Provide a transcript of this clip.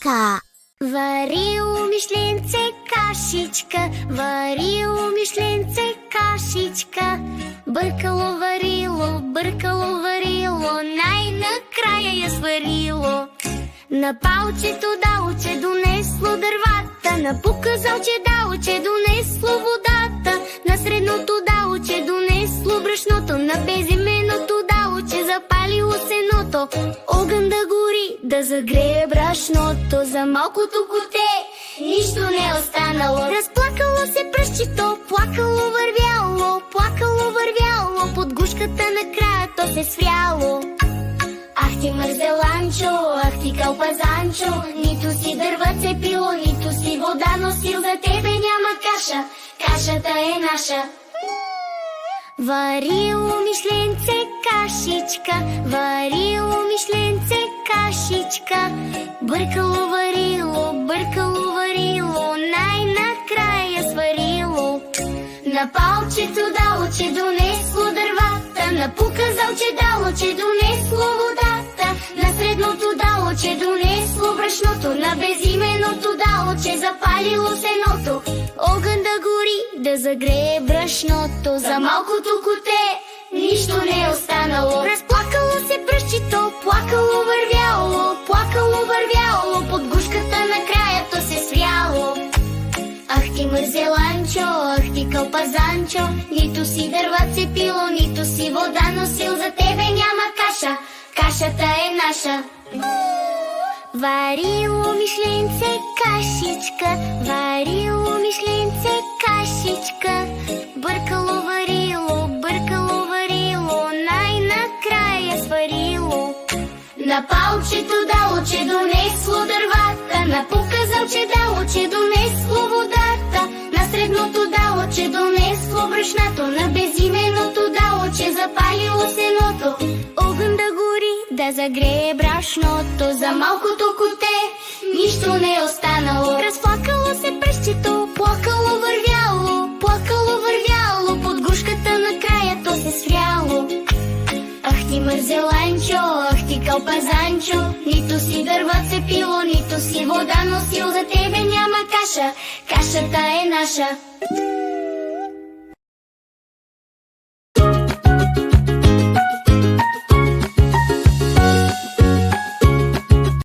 кашичка. Варило мишленце кашичка, варило мишленце кашичка. Бъркало варило, най-накрая я сварило. На палчето далче донесло дървата, на показалче далче донесло водата, на средното далче донесло брашното, на безименото далче запалило сеното. Огън да гори, да загрее брашното, за малкото коте нищо не останало. Разплакало се пръщчето, плакало вървяло, под гушката накрая то се свряло. Ах ти мързеланчо, ах ти калпазанчо, нито си дърва цепило, нито си вода носил, за тебе няма каша, кашата е наша. Варило мишленце кашичка, варило мишленце кашичка. Бъркало варило, най-накрая сварило. На палчето далче донесло дървата, на показалче далче донесло водата, на средното далче донесло брашното, на безименото далче запалило сеното. Огън да гори, да загрее брашното, за малкото коте нищо не е останало. Разплакало се пръщчето, плакало вървяло, под гушката накрая то се свряло. Ах ти мързеланчо, ах ти калпазанчо, нито си дърва цепило, нито си вода носил, за тебе няма каша, кашата е наша. Варило мишленце кашичка, варило мишленце кашичка. Бъркало варило, най-накрая сварило. На палчето далче донесло дървата, на показалче далче донесло водата, на средното далче донесло брашното, на безименото далче запалило сеното. Огън да гори, да загрее брашното, за малкото коте нищо не е останало. Разплакало се пръщчето, плакало вървяло, под гушката накрая то се свряло. Ах ти мързеланчо, ах ти калпазанчо, нито си дърва цепило, нито си вода носил, за тебе няма каша, кашата е наша.